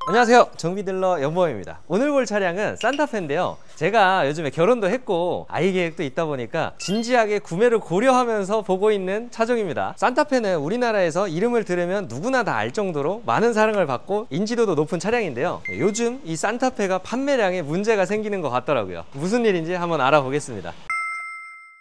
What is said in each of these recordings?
안녕하세요, 정비딜러 연보입니다. 오늘 볼 차량은 산타페인데요, 제가 요즘에 결혼도 했고 아이 계획도 있다 보니까 진지하게 구매를 고려하면서 보고 있는 차종입니다. 산타페는 우리나라에서 이름을 들으면 누구나 다 알 정도로 많은 사랑을 받고 인지도도 높은 차량인데요, 요즘 이 산타페가 판매량에 문제가 생기는 것 같더라고요. 무슨 일인지 한번 알아보겠습니다.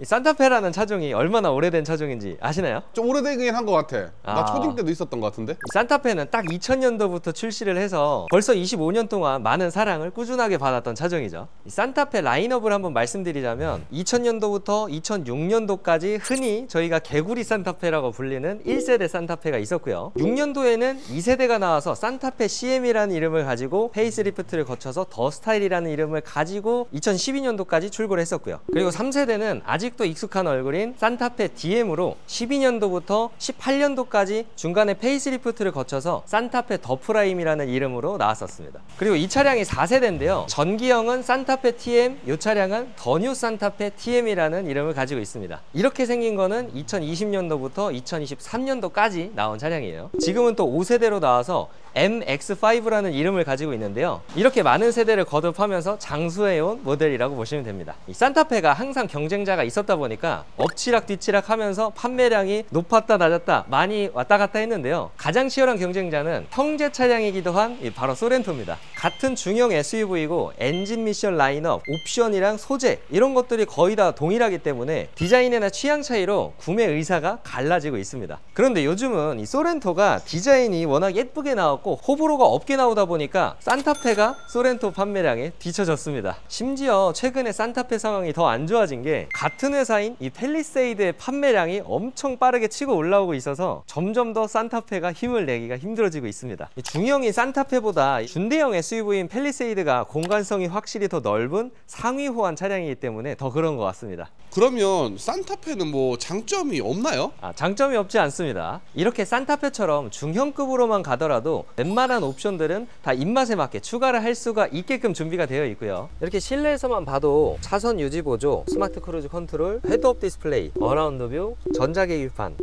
이 산타페라는 차종이 얼마나 오래된 차종인지 아시나요? 좀 오래되긴 한 것 같아. 나 초딩 때도 있었던 것 같은데. 이 산타페는 딱 2000년도부터 출시를 해서 벌써 25년 동안 많은 사랑을 꾸준하게 받았던 차종이죠. 이 산타페 라인업을 한번 말씀드리자면 2000년도부터 2006년도까지 흔히 저희가 개구리 산타페라고 불리는 1세대 산타페가 있었고요, 6년도에는 2세대가 나와서 산타페 CM이라는 이름을 가지고 페이스리프트를 거쳐서 더 스타일이라는 이름을 가지고 2012년도까지 출고를 했었고요, 그리고 3세대는 아직도 익숙한 얼굴인 산타페 DM으로 12년도부터 18년도까지 중간에 페이스리프트를 거쳐서 산타페 더 프라임이라는 이름으로 나왔었습니다. 그리고 이 차량이 4세대인데요, 전기형은 산타페 TM, 이 차량은 더 뉴 산타페 TM이라는 이름을 가지고 있습니다. 이렇게 생긴 거는 2020년도부터 2023년도까지 나온 차량이에요. 지금은 또 5세대로 나와서 MX5라는 이름을 가지고 있는데요, 이렇게 많은 세대를 거듭하면서 장수해온 모델이라고 보시면 됩니다. 이 산타페가 항상 경쟁자가 있었다 보니까 엎치락 뒤치락 하면서 판매량이 높았다 낮았다 많이 왔다 갔다 했는데요, 가장 치열한 경쟁자는 형제 차량이기도 한 바로 소렌토입니다. 같은 중형 SUV이고 엔진 미션 라인업, 옵션이랑 소재 이런 것들이 거의 다 동일하기 때문에 디자인이나 취향 차이로 구매 의사가 갈라지고 있습니다. 그런데 요즘은 이 소렌토가 디자인이 워낙 예쁘게 나왔고 호불호가 없게 나오다 보니까 산타페가 소렌토 판매량에 뒤처졌습니다. 심지어 최근에 산타페 상황이 더 안 좋아진 게 같은 회사인 이 팰리세이드의 판매량이 엄청 빠르게 치고 올라오고 있어서 점점 더 산타페가 힘을 내기가 힘들어지고 있습니다. 중형인 산타페보다 준대형 SUV인 팰리세이드가 공간성이 확실히 더 넓은 상위 호환 차량이기 때문에 더 그런 것 같습니다. 그러면 산타페는 뭐 장점이 없나요? 장점이 없지 않습니다. 이렇게 산타페처럼 중형급으로만 가더라도 웬만한 옵션들은 다 입맛에 맞게 추가를 할 수가 있게끔 준비가 되어 있고요, 이렇게 실내에서만 봐도 차선 유지 보조, 스마트 크루즈 컨트롤, 헤드업 디스플레이, 어라운드 뷰,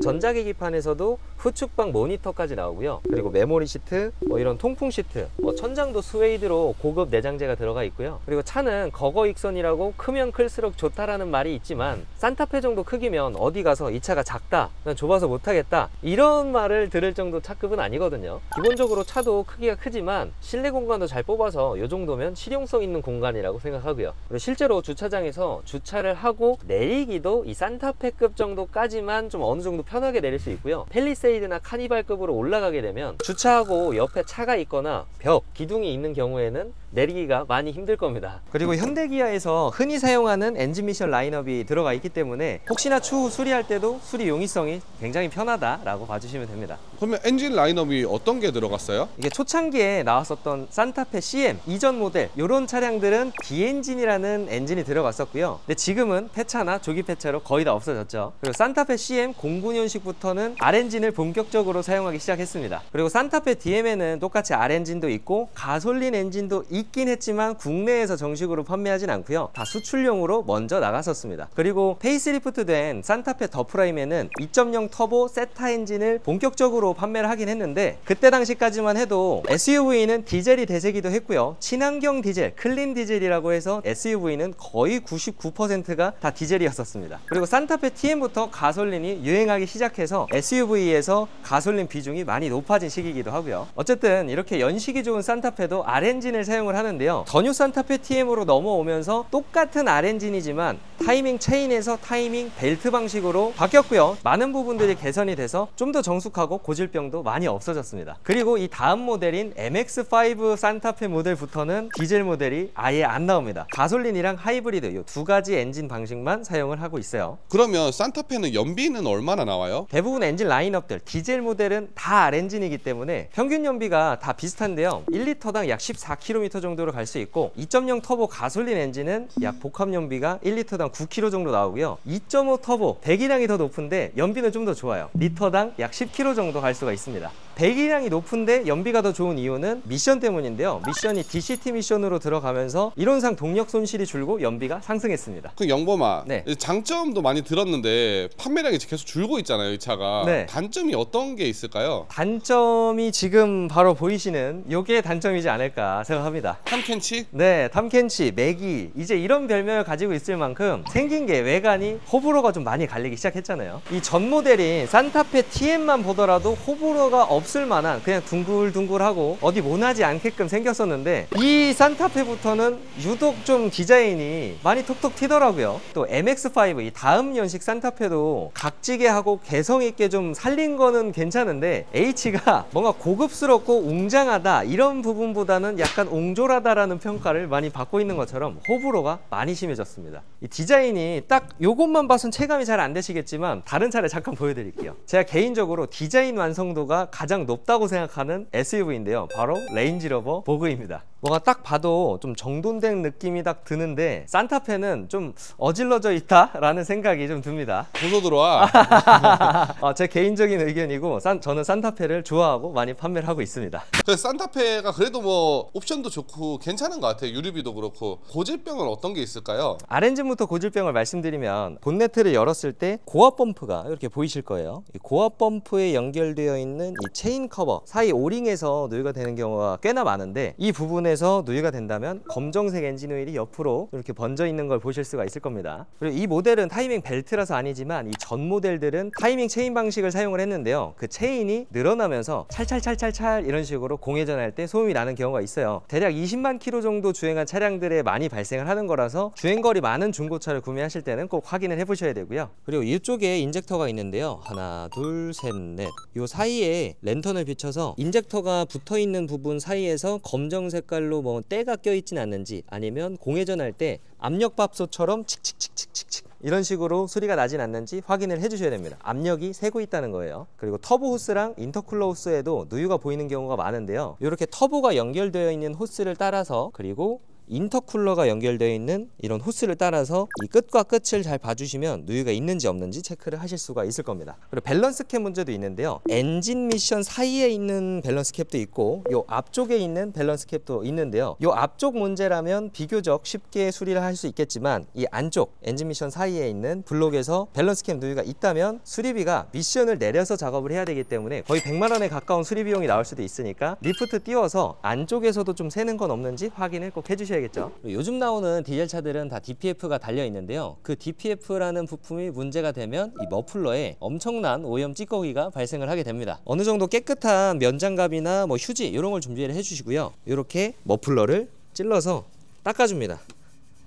전자계기판에서도 후측방 모니터까지 나오고요, 그리고 메모리 시트, 이런 통풍 시트, 천장도 스웨이드로 고급 내장재가 들어가 있고요, 그리고 차는 거거익선이라고 크면 클수록 좋다라는 말이 있지만 산타페 정도 크기면 어디 가서 이 차가 작다, 난 좁아서 못하겠다 이런 말을 들을 정도 차급은 아니거든요. 기본적으로 차도 크기가 크지만 실내 공간도 잘 뽑아서 이 정도면 실용성 있는 공간이라고 생각하고요, 그리고 실제로 주차장에서 주차를 하고 내리기도 이 산타페급 정도까지만 좀 어느 정도 편하게 내릴 수 있고요, 팰리세이드나 카니발급으로 올라가게 되면 주차하고 옆에 차가 있거나 벽, 기둥이 있는 경우에는 내리기가 많이 힘들 겁니다. 그리고 현대기아에서 흔히 사용하는 엔진 미션 라인업이 들어가 있기 때문에 혹시나 추후 수리할 때도 수리 용이성이 굉장히 편하다라고 봐주시면 됩니다. 그러면 엔진 라인업이 어떤 게 들어갔어요? 이게 초창기에 나왔었던 산타페 CM 이전 모델 이런 차량들은 D엔진이라는 엔진이 들어갔었고요, 근데 지금은 폐차나 조기 폐차로 거의 다 없어졌죠. 그리고 산타페 CM 09년식부터는 R엔진을 본격적으로 사용하기 시작했습니다. 그리고 산타페 DM에는 똑같이 R엔진도 있고 가솔린 엔진도 있긴 했지만 국내에서 정식으로 판매하진 않고요, 다 수출용으로 먼저 나갔었습니다. 그리고 페이스리프트 된 산타페 더 프라임에는 2.0 터보 세타 엔진을 본격적으로 판매를 하긴 했는데, 그때 당시까지만 해도 SUV는 디젤이 대세기도 했고요, 친환경 디젤, 클린 디젤이라고 해서 SUV는 거의 99%가 다 디젤이었었습니다. 그리고 산타페 TM부터 가솔린이 유행하기 시작해서 SUV에서 가솔린 비중이 많이 높아진 시기이기도 하고요. 어쨌든 이렇게 연식이 좋은 산타페도 R엔진을 사용을 하는데요, 더 뉴 산타페 TM으로 넘어오면서 똑같은 R엔진이지만 타이밍 체인에서 타이밍 벨트 방식으로 바뀌었고요, 많은 부분들이 개선이 돼서 좀 더 정숙하고 고질병도 많이 없어졌습니다. 그리고 이 다음 모델인 MX5 산타페 모델부터는 디젤 모델이 아예 안 나옵니다. 가솔린이랑 하이브리드 이 두 가지 엔진 방식만 사용을 하고 있어요. 그러면 산타페는 연비는 얼마나 나와요? 대부분 엔진 라인업들 디젤 모델은 다 R엔진이기 때문에 평균 연비가 다 비슷한데요, 1리터당 약 14km 정도로 갈 수 있고 2.0 터보 가솔린 엔진은 약 복합 연비가 1리터당 9km 정도 나오고요, 2.5 터보 배기량이 더 높은데 연비는 좀 더 좋아요, 리터당 약 10km 정도 갈 수가 있습니다. 배기량이 높은데 연비가 더 좋은 이유는 미션 때문인데요. 미션이 DCT 미션으로 들어가면서 이론상 동력 손실이 줄고 연비가 상승했습니다. 그 영범아, 네. 장점도 많이 들었는데 판매량이 계속 줄고 있잖아요, 이 차가. 네. 단점이 어떤 게 있을까요? 단점이 지금 바로 보이시는 요게 단점이지 않을까 생각합니다. 탐켄치? 네, 탐켄치, 매기 이제 이런 별명을 가지고 있을 만큼 생긴 게 외관이 호불호가 좀 많이 갈리기 시작했잖아요. 이 전 모델인 산타페 TM만 보더라도 호불호가 없을 만한 그냥 둥글둥글하고 어디 모나지 않게끔 생겼었는데 이 산타페부터는 유독 좀 디자인이 많이 톡톡 튀더라고요. 또 MX-5 이 다음 연식 산타페도 각지게 하고 개성 있게 좀 살린 거는 괜찮은데 H가 뭔가 고급스럽고 웅장하다 이런 부분보다는 약간 옹졸하다라는 평가를 많이 받고 있는 것처럼 호불호가 많이 심해졌습니다. 이 디자인이 딱 요것만 봐선 체감이 잘 안 되시겠지만 다른 차를 잠깐 보여드릴게요. 제가 개인적으로 디자인 완성도가 가장 높다고 생각하는 SUV인데요. 바로 레인지로버 보그입니다. 뭔가 딱 봐도 좀 정돈된 느낌이 딱 드는데 산타페는 좀 어질러져 있다라는 생각이 좀 듭니다. 보소 들어와. 제 개인적인 의견이고 저는 산타페를 좋아하고 많이 판매를 하고 있습니다. 그래서 산타페가 그래도 뭐 옵션도 좋고 괜찮은 것 같아요. 유류비도 그렇고. 고질병은 어떤 게 있을까요? 아렌진부터 고질병을 말씀드리면 본네트를 열었을 때 고압 펌프가 이렇게 보이실 거예요. 이 고압 펌프에 연결되어 있는 이 체인 커버 사이 오링에서 누유가 되는 경우가 꽤나 많은데 이 부분에서 누유가 된다면 검정색 엔진 오일이 옆으로 이렇게 번져 있는 걸 보실 수가 있을 겁니다. 그리고 이 모델은 타이밍 벨트라서 아니지만 이 전 모델들은 타이밍 체인 방식을 사용을 했는데요. 그 체인이 늘어나면서 찰찰찰찰찰 이런 식으로 공회전할 때 소음이 나는 경우가 있어요. 대략 20만 킬로 정도 주행한 차량들에 많이 발생을 하는 거라서 주행거리 많은 중고차를 구매하실 때는 꼭 확인을 해보셔야 되고요. 그리고 이쪽에 인젝터가 있는데요. 하나, 둘, 셋, 넷. 요 사이에 랜턴을 비춰서 인젝터가 붙어있는 부분 사이에서 검정 색깔로 뭐 때가 껴있진 않는지 아니면 공회전할 때 압력밥솥처럼 칙칙칙칙칙칙 이런 식으로 소리가 나진 않는지 확인을 해주셔야 됩니다. 압력이 새고 있다는 거예요. 그리고 터보 호스랑 인터쿨러 호스에도 누유가 보이는 경우가 많은데요. 이렇게 터보가 연결되어 있는 호스를 따라서 그리고 인터쿨러가 연결되어 있는 이런 호스를 따라서 이 끝과 끝을 잘 봐주시면 누유가 있는지 없는지 체크를 하실 수가 있을 겁니다. 그리고 밸런스 캡 문제도 있는데요. 엔진 미션 사이에 있는 밸런스 캡도 있고 요 앞쪽에 있는 밸런스 캡도 있는데요. 요 앞쪽 문제라면 비교적 쉽게 수리를 할 수 있겠지만 이 안쪽 엔진 미션 사이에 있는 블록에서 밸런스 캡 누유가 있다면 수리비가 미션을 내려서 작업을 해야 되기 때문에 거의 100만 원에 가까운 수리 비용이 나올 수도 있으니까 리프트 띄워서 안쪽에서도 좀 새는 건 없는지 확인을 꼭 해주셔야 겠죠. 요즘 나오는 디젤 차들은 다 DPF가 달려 있는데요. 그 DPF라는 부품이 문제가 되면 이 머플러에 엄청난 오염 찌꺼기가 발생을 하게 됩니다. 어느 정도 깨끗한 면장갑이나 뭐 휴지 이런 걸 준비를 해주시고요. 이렇게 머플러를 찔러서 닦아줍니다.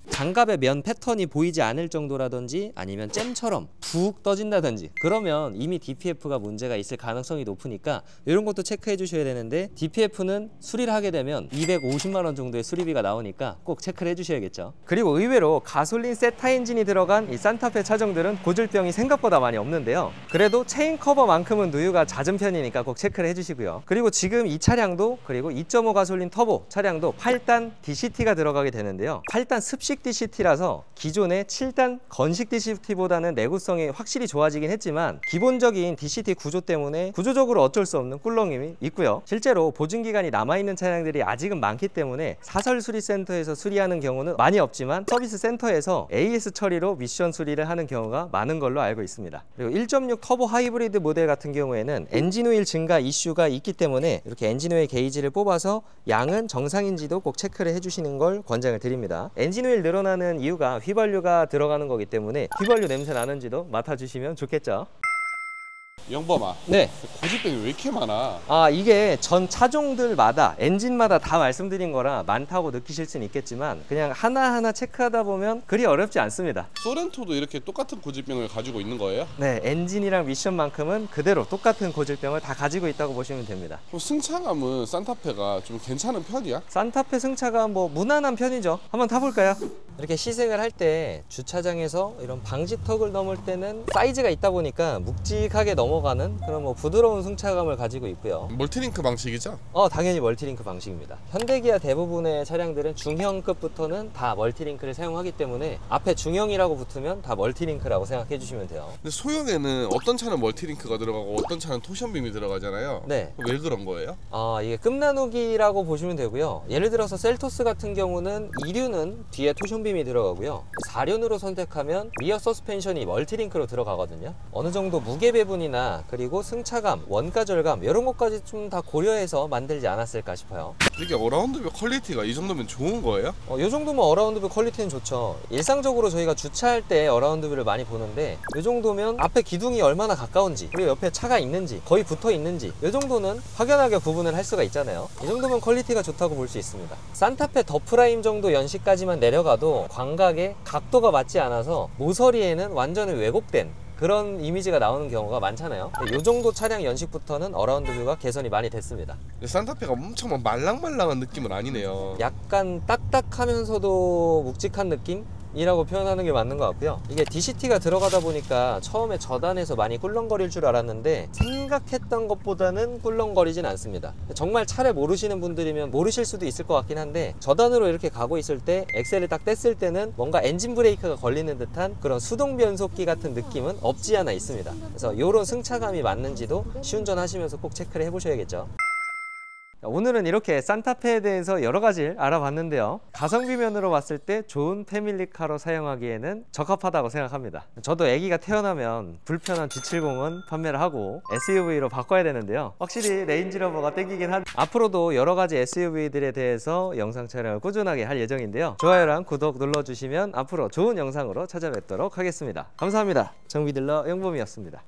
장갑의 면 패턴이 보이지 않을 정도라든지 아니면 잼처럼 푹 떠진다든지 그러면 이미 DPF가 문제가 있을 가능성이 높으니까 이런 것도 체크해 주셔야 되는데 DPF는 수리를 하게 되면 250만 원 정도의 수리비가 나오니까 꼭 체크를 해 주셔야겠죠. 그리고 의외로 가솔린 세타 엔진이 들어간 이 산타페 차종들은 고질병이 생각보다 많이 없는데요. 그래도 체인 커버만큼은 누유가 잦은 편이니까 꼭 체크를 해 주시고요. 그리고 지금 이 차량도 그리고 2.5 가솔린 터보 차량도 8단 DCT가 들어가게 되는데요. 8단 습식 DCT라서 기존의 7단 건식 DCT보다는 내구성이 확실히 좋아지긴 했지만 기본적인 DCT 구조 때문에 구조적으로 어쩔 수 없는 꿀렁임이 있고요. 실제로 보증기간이 남아있는 차량들이 아직은 많기 때문에 사설 수리센터에서 수리하는 경우는 많이 없지만 서비스 센터에서 AS 처리로 미션 수리를 하는 경우가 많은 걸로 알고 있습니다. 그리고 1.6 터보 하이브리드 모델 같은 경우에는 엔진 오일 증가 이슈가 있기 때문에 이렇게 엔진 오일 게이지를 뽑아서 양은 정상인지도 꼭 체크를 해주시는 걸 권장을 드립니다. 엔진 오일 늘어나는 이유가 휘발유가 들어가는 거기 때문에 휘발유 냄새 나는지도 맡아주시면 좋겠죠. 영범아, 네. 고질병이 왜 이렇게 많아? 이게 전 차종들마다 엔진마다 다 말씀드린 거라 많다고 느끼실 수는 있겠지만 그냥 하나하나 체크하다 보면 그리 어렵지 않습니다. 소렌토도 이렇게 똑같은 고질병을 가지고 있는 거예요? 네, 엔진이랑 미션만큼은 그대로 똑같은 고질병을 다 가지고 있다고 보시면 됩니다. 그럼 승차감은 산타페가 좀 괜찮은 편이야? 산타페 승차가 뭐 무난한 편이죠. 한번 타볼까요? 이렇게 시승을 할 때 주차장에서 이런 방지턱을 넘을 때는 사이즈가 있다 보니까 묵직하게 넘어가는 그런 뭐 부드러운 승차감을 가지고 있고요. 멀티링크 방식이죠? 당연히 멀티링크 방식입니다. 현대기아 대부분의 차량들은 중형급부터는 다 멀티링크를 사용하기 때문에 앞에 중형이라고 붙으면 다 멀티링크라고 생각해 주시면 돼요. 근데 소형에는 어떤 차는 멀티링크가 들어가고 어떤 차는 토션빔이 들어가잖아요. 네. 왜 그런 거예요? 이게 급나누기라고 보시면 되고요. 예를 들어서 셀토스 같은 경우는 2류는 뒤에 토션빔이 들어가고요. 4륜으로 선택하면 리어 서스펜션이 멀티링크로 들어가거든요. 어느 정도 무게 배분이나 그리고 승차감, 원가 절감 이런 것까지 좀 다 고려해서 만들지 않았을까 싶어요. 이게 어라운드뷰 퀄리티가 이 정도면 좋은 거예요? 이 정도면 어라운드뷰 퀄리티는 좋죠. 일상적으로 저희가 주차할 때 어라운드뷰를 많이 보는데 이 정도면 앞에 기둥이 얼마나 가까운지 그리고 옆에 차가 있는지 거의 붙어 있는지 이 정도는 확연하게 구분을 할 수가 있잖아요. 이 정도면 퀄리티가 좋다고 볼 수 있습니다. 산타페 더 프라임 정도 연식까지만 내려가도 광각에 각도가 맞지 않아서 모서리에는 완전히 왜곡된 그런 이미지가 나오는 경우가 많잖아요. 이 정도 차량 연식부터는 어라운드 뷰가 개선이 많이 됐습니다. 근데 산타페가 엄청 막 말랑말랑한 느낌은 아니네요. 약간 딱딱하면서도 묵직한 느낌? 이라고 표현하는 게 맞는 것 같고요. 이게 DCT가 들어가다 보니까 처음에 저단에서 많이 꿀렁거릴 줄 알았는데 생각했던 것보다는 꿀렁거리진 않습니다. 정말 차를 모르시는 분들이면 모르실 수도 있을 것 같긴 한데 저단으로 이렇게 가고 있을 때 엑셀을 딱 뗐을 때는 뭔가 엔진 브레이크가 걸리는 듯한 그런 수동 변속기 같은 느낌은 없지 않아 있습니다. 그래서 이런 승차감이 맞는지도 시운전 하시면서 꼭 체크를 해보셔야겠죠. 오늘은 이렇게 산타페에 대해서 여러 가지를 알아봤는데요. 가성비 면으로 봤을 때 좋은 패밀리카로 사용하기에는 적합하다고 생각합니다. 저도 아기가 태어나면 불편한 G70은 판매를 하고 SUV로 바꿔야 되는데요. 확실히 레인지로버가 땡기긴 한 앞으로도 여러 가지 SUV들에 대해서 영상 촬영을 꾸준하게 할 예정인데요. 좋아요랑 구독 눌러주시면 앞으로 좋은 영상으로 찾아뵙도록 하겠습니다. 감사합니다. 정비딜러 영범이었습니다.